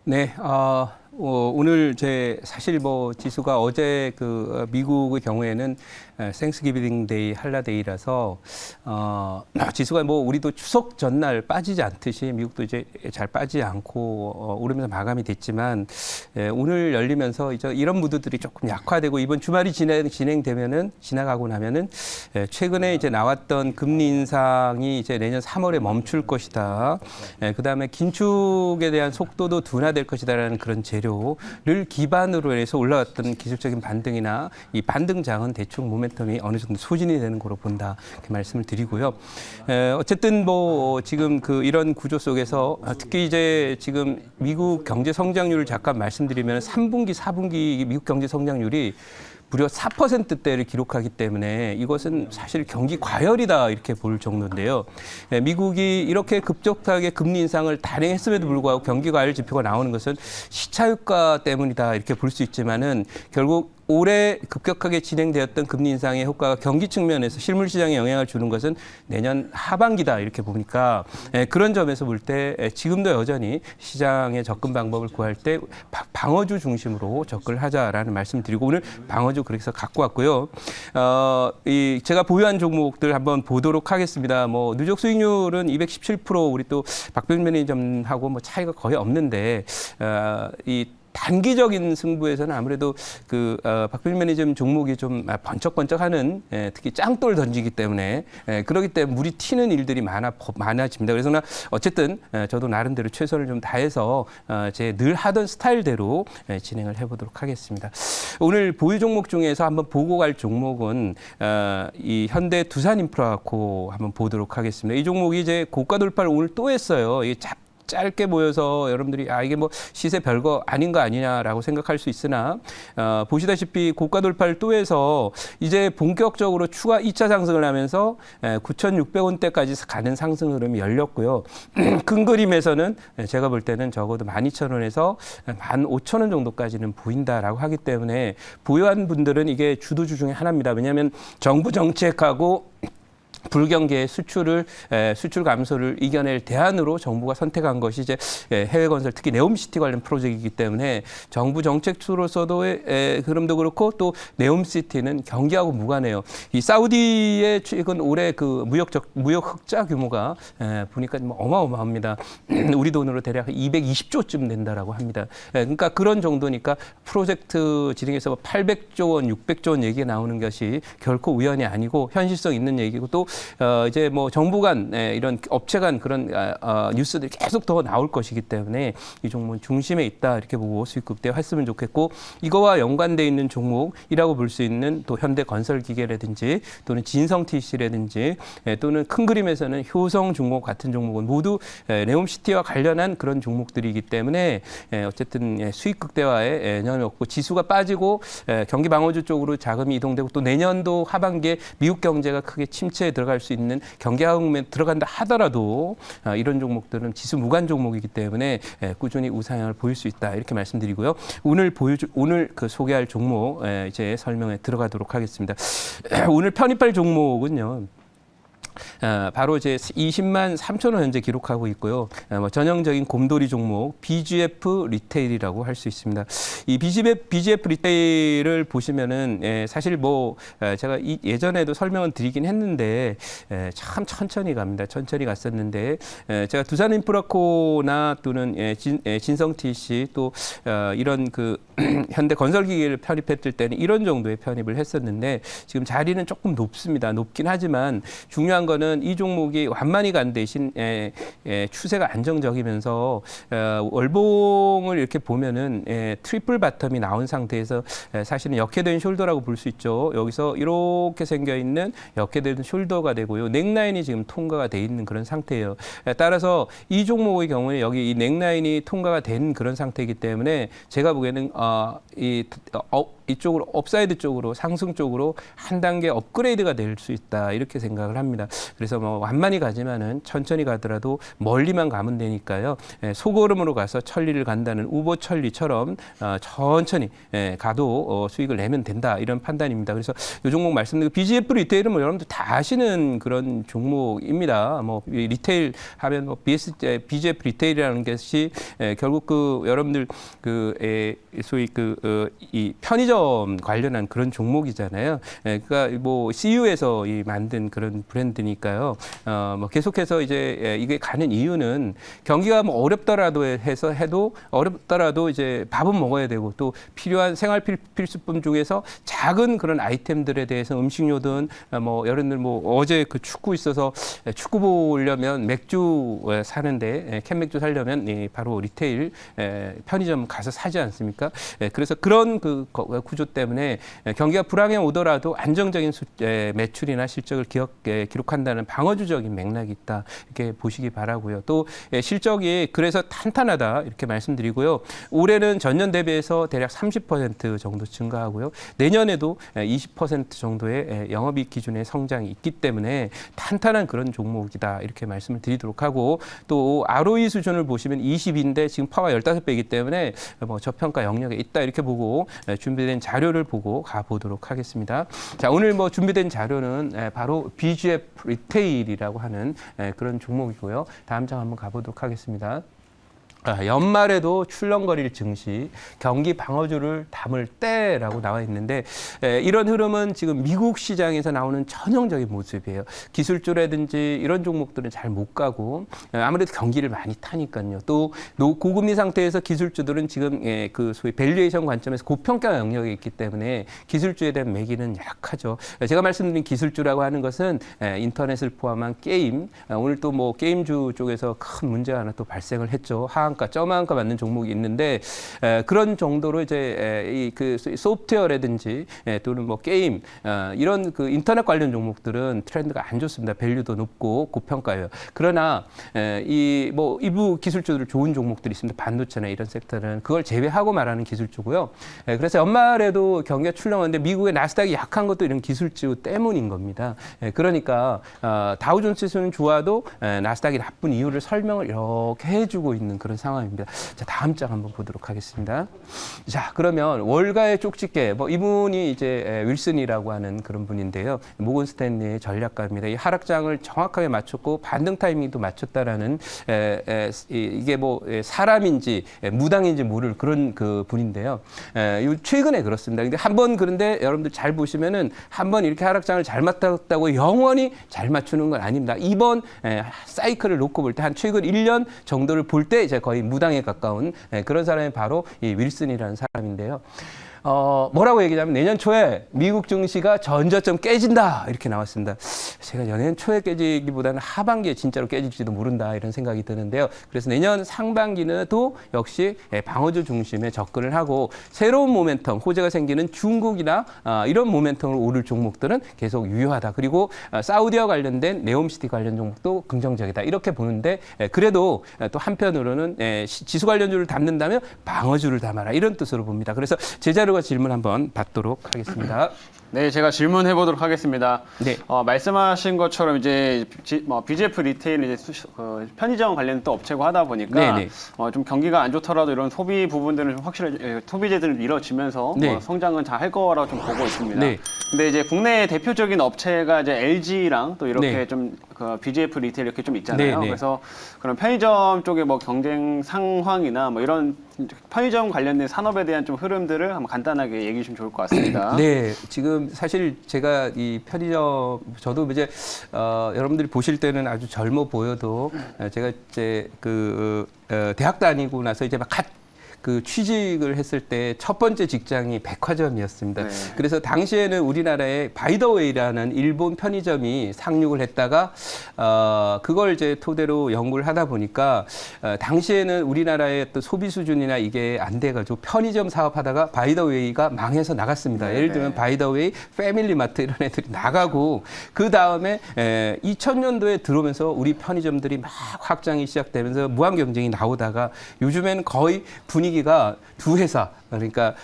네, 오늘 사실 지수가 어제 미국의 경우에는 생스기빙 데이 할라데이라서 지수가 우리도 추석 전날 빠지지 않듯이 미국도 이제 잘 빠지지 않고 오르면서 마감이 됐지만 오늘 열리면서 이제 이런 무드들이 조금 약화되고 이번 주말이 진행되면은 지나가고 나면은 최근에 이제 나왔던 금리 인상이 이제 내년 3월에 멈출 것이다. 그다음에 긴축에 대한 속도도 둔화될 것이다라는 그런 재료를 기반으로 해서 올라왔던 기술적인 반등이나 이 반등장은 대충 모멘텀이 어느 정도 소진이 되는 거로 본다. 이렇게 말씀을 드리고요. 어쨌든 지금 이런 구조 속에서 특히 이제 지금 미국 경제 성장률을 잠깐 말씀드리면 3분기, 4분기 미국 경제 성장률이 무려 4%대를 기록하기 때문에 이것은 사실 경기 과열이다 이렇게 볼 정도인데요. 미국이 이렇게 급격하게 금리 인상을 단행했음에도 불구하고 경기 과열 지표가 나오는 것은 시차 효과 때문이다 이렇게 볼 수 있지만은 결국 올해 급격하게 진행되었던 금리 인상의 효과가 경기 측면에서 실물 시장에 영향을 주는 것은 내년 하반기다 이렇게 보니까 그런 점에서 볼 때 지금도 여전히 시장의 접근 방법을 구할 때 방어주 중심으로 접근을 하자라는 말씀을 드리고 오늘 방어주 그래서 갖고 왔고요. 제가 보유한 종목들 한번 보도록 하겠습니다. 누적 수익률은 217% 우리 또 박병민 매니저하고 차이가 거의 없는데 이 단기적인 승부에서는 아무래도 박병민 매니저 종목이 좀 번쩍번쩍하는 특히 짱돌 던지기 때문에 그렇기 때문에 물이 튀는 일들이 많아집니다. 그래서 어쨌든 저도 나름대로 최선을 좀 다해서 제 늘 하던 스타일대로 진행을 해보도록 하겠습니다. 오늘 보유 종목 중에서 한번 보고 갈 종목은 이 현대 두산인프라코 한번 보도록 하겠습니다. 이 종목이 이제 고가 돌파를 오늘 또 했어요. 이게 짧게 보여서 여러분들이 이게 시세 별거 아닌 거 아니냐라고 생각할 수 있으나 보시다시피 고가 돌파를 또 해서 이제 본격적으로 추가 2차 상승을 하면서 9,600원대까지 가는 상승 흐름이 열렸고요. 큰 그림에서는 제가 볼 때는 적어도 12,000원에서 15,000원 정도까지는 보인다라고 하기 때문에 보유한 분들은 이게 주도주 중에 하나입니다. 왜냐하면 정부 정책하고 불경기의 수출 감소를 이겨낼 대안으로 정부가 선택한 것이 이제 해외 건설 특히 네옴시티 관련 프로젝트이기 때문에 정부 정책으로서도의 흐름도 그렇고 또 네옴시티는 경기하고 무관해요. 이 사우디의 최근 올해 무역 흑자 규모가 보니까 어마어마합니다. 우리 돈으로 대략 220조쯤 된다라고 합니다. 그러니까 그런 정도니까 프로젝트 진행에서 800조 원, 600조 원 얘기가 나오는 것이 결코 우연이 아니고 현실성 있는 얘기고 또 이제 정부 간 이런 업체 간 그런 뉴스들이 계속 더 나올 것이기 때문에 이 종목은 중심에 있다 이렇게 보고 수익 극대화했으면 좋겠고 이거와 연관돼 있는 종목이라고 볼 수 있는 또 현대건설기계라든지 또는 진성TC라든지 또는 큰 그림에서는 효성중공 같은 종목은 모두 네옴시티와 관련한 그런 종목들이기 때문에 어쨌든 수익 극대화에 영향이 없고 지수가 빠지고 경기 방어주 쪽으로 자금이 이동되고 또 내년도 하반기에 미국 경제가 크게 침체에 들어갈 수 있는 경기 하강에 들어간다 하더라도 이런 종목들은 지수 무관 종목이기 때문에 꾸준히 우상향을 보일 수 있다 이렇게 말씀드리고요. 오늘 소개할 종목 이제 설명에 들어가도록 하겠습니다. 오늘 편입할 종목은요. 바로 이제 20만 3천 원 현재 기록하고 있고요. 전형적인 곰돌이 종목 BGF 리테일이라고 할 수 있습니다. 이 BGF 리테일을 보시면은 사실 제가 예전에도 설명을 드리긴 했는데 참 천천히 갑니다. 천천히 갔었는데 제가 두산인프라코나 또는 진성TC 또 이런 현대건설기계를 편입했을 때는 이런 정도의 편입을 했었는데 지금 자리는 조금 높습니다. 높긴 하지만 중요한 거는 이 종목이 완만히 간 대신 추세가 안정적이면서 월봉을 이렇게 보면은 트리플 바텀이 나온 상태에서 사실은 역회된 숄더라고 볼 수 있죠. 여기서 이렇게 생겨 있는 역회된 숄더가 되고요. 넥라인이 지금 통과가 돼 있는 그런 상태예요. 따라서 이 종목의 경우에 여기 이 넥라인이 통과가 된 그런 상태이기 때문에 제가 보기에는 이쪽으로 업사이드 쪽으로 상승 쪽으로 한 단계 업그레이드가 될 수 있다 이렇게 생각을 합니다. 그래서 뭐 완만히 가지만은 천천히 가더라도 멀리만 가면 되니까요. 소걸음으로 가서 천리를 간다는 우보 천리처럼 천천히 가도 수익을 내면 된다 이런 판단입니다. 그래서 이 종목 말씀드린 BGF 리테일은 뭐 여러분들 다 아시는 그런 종목입니다. 뭐 리테일 하면 뭐 BGF 리테일이라는 것이 결국 그 여러분들 그 소위 이 편의점 관련한 그런 종목이잖아요. 그러니까 뭐 CU에서 만든 그런 브랜드니까요. 뭐 계속해서 이제 이게 가는 이유는 경기가 뭐 어렵더라도 해도 어렵더라도 이제 밥은 먹어야 되고 또 필요한 생활 필수품 중에서 작은 그런 아이템들에 대해서 음식료든 뭐 여러분들 뭐 어제 그 축구 있어서 축구 보려면 맥주 사는데 캔 맥주 사려면 바로 리테일 편의점 가서 사지 않습니까? 그래서 그런 그 구조 때문에 경기가 불황에 오더라도 안정적인 매출이나 실적을 기록한다는 방어주적인 맥락이 있다 이렇게 보시기 바라고요. 또 실적이 그래서 탄탄하다 이렇게 말씀드리고요. 올해는 전년 대비해서 대략 30% 정도 증가하고요. 내년에도 20% 정도의 영업이익 기준의 성장이 있기 때문에 탄탄한 그런 종목이다 이렇게 말씀을 드리도록 하고 또 ROE 수준을 보시면 20인데 지금 파와 15배이기 때문에 뭐 저평가 영역에 있다 이렇게 보고 준비된 자료를 보고 가보도록 하겠습니다. 자, 오늘 뭐 준비된 자료는 바로 BGF 리테일이라고 하는 그런 종목이고요. 다음 장 한번 가보도록 하겠습니다. 연말에도 출렁거릴 증시, 경기 방어주를 담을 때라고 나와 있는데 이런 흐름은 지금 미국 시장에서 나오는 전형적인 모습이에요. 기술주라든지 이런 종목들은 잘 못 가고 아무래도 경기를 많이 타니까요. 또 고금리 상태에서 기술주들은 지금 그 소위 밸류에이션 관점에서 고평가 영역에 있기 때문에 기술주에 대한 매기는 약하죠. 제가 말씀드린 기술주라고 하는 것은 인터넷을 포함한 게임, 오늘 또 뭐 게임주 쪽에서 큰 문제가 하나 또 발생을 했죠. 하한가, 저하한가 맞는 종목이 있는데 그런 정도로 이제 이 그 소프트웨어라든지 또는 뭐 게임 이런 그 인터넷 관련 종목들은 트렌드가 안 좋습니다. 밸류도 높고 고평가예요. 그러나 이 뭐 일부 기술주들 좋은 종목들이 있습니다. 반도체나 이런 섹터는 그걸 제외하고 말하는 기술주고요. 그래서 연말에도 경기가 출렁하는데 미국의 나스닥이 약한 것도 이런 기술주 때문인 겁니다. 그러니까 다우존스 지수는 좋아도 나스닥이 나쁜 이유를 설명을 이렇게 해주고 있는 그런 상황입니다. 자, 다음 장 한번 보도록 하겠습니다. 자, 그러면 월가의 쪽집게, 뭐 이분이 이제 윌슨이라고 하는 그런 분인데요. 모건 스탠리의 전략가입니다. 이 하락장을 정확하게 맞췄고 반등 타이밍도 맞췄다라는 이게 뭐 사람인지 무당인지 모를 그런 그 분인데요. 최근에 그렇습니다. 근데 한번 그런데 여러분들 잘 보시면은 한번 이렇게 하락장을 잘 맞췄다고 영원히 잘 맞추는 건 아닙니다. 이번 사이클을 놓고 볼 때 한 최근 1년 정도를 볼 때 이제 거의 무당에 가까운 그런 사람이 바로 이 윌슨이라는 사람인데요. 뭐라고 얘기하냐면 내년 초에 미국 증시가 전저점 깨진다 이렇게 나왔습니다. 제가 내년 초에 깨지기보다는 하반기에 진짜로 깨질지도 모른다 이런 생각이 드는데요. 그래서 내년 상반기는 또 역시 방어주 중심에 접근을 하고 새로운 모멘텀, 호재가 생기는 중국이나 이런 모멘텀으로 오를 종목들은 계속 유효하다. 그리고 사우디와 관련된 네옴시티 관련 종목도 긍정적이다. 이렇게 보는데 그래도 또 한편으로는 지수 관련주를 담는다면 방어주를 담아라 이런 뜻으로 봅니다. 그래서 제자료가 질문 한번 받도록 하겠습니다. 네, 제가 질문해 보도록 하겠습니다. 네. 말씀하신 것처럼 이제 BGF 리테일 이제 편의점 관련 또 업체고 하다 보니까 좀 경기가 안 좋더라도 이런 소비 부분들은 좀 확실히 소비재들을 밀어주면서 네. 성장은 잘 할 거라고 좀 보고 있습니다. 네. 근데 이제 국내 대표적인 업체가 이제 LG랑 또 이렇게 네. 좀 그 BGF 리테일 이렇게 좀 있잖아요. 네, 네. 그래서 그런 편의점 쪽의 뭐 경쟁 상황이나 뭐 이런 편의점 관련된 산업에 대한 좀 흐름들을 한번 간단하게 얘기해 주시면 좋을 것 같습니다. 네, 지금 사실 제가 이 편의점 저도 이제 여러분들이 보실 때는 아주 젊어 보여도 제가 이제 대학 다니고 나서 이제 막 그 취직을 했을 때 첫 번째 직장이 백화점이었습니다. 네. 그래서 당시에는 우리나라에 바이더웨이라는 일본 편의점이 상륙을 했다가 그걸 이제 토대로 연구를 하다 보니까 당시에는 우리나라의 또 소비 수준이나 이게 안 돼가지고 편의점 사업하다가 바이더웨이가 망해서 나갔습니다. 네. 예를 들면 바이더웨이, 패밀리마트 이런 애들이 나가고 그 다음에 2000년도에 들어오면서 우리 편의점들이 막 확장이 시작되면서 무한 경쟁이 나오다가 요즘에는 거의 분위기가 두 회사 그러니까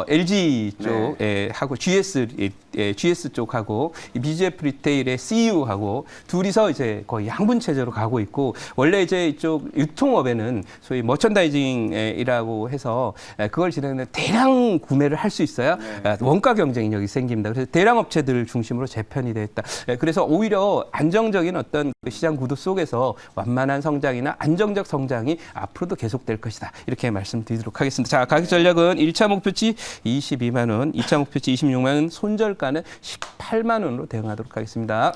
LG 네. 쪽 하고 GS 쪽하고 이 BGF 리테일의 CU하고 둘이서 이제 거의 양분 체제로 가고 있고 원래 이제 이쪽 유통업에는 소위 머천다이징이라고 해서 그걸 진행하는 대량 구매를 할 수 있어야 원가 경쟁력이 생깁니다. 그래서 대량 업체들을 중심으로 재편이 됐다. 그래서 오히려 안정적인 어떤 그 시장 구도 속에서 완만한 성장이나 안정적 성장이 앞으로도 계속될 것이다. 이렇게 말씀드리도록 하겠습니다. 자, 가격 전략은 1차 목표치 22만 원, 2차 목표치 26만 원, 손절가는 18만 원으로 대응하도록 하겠습니다.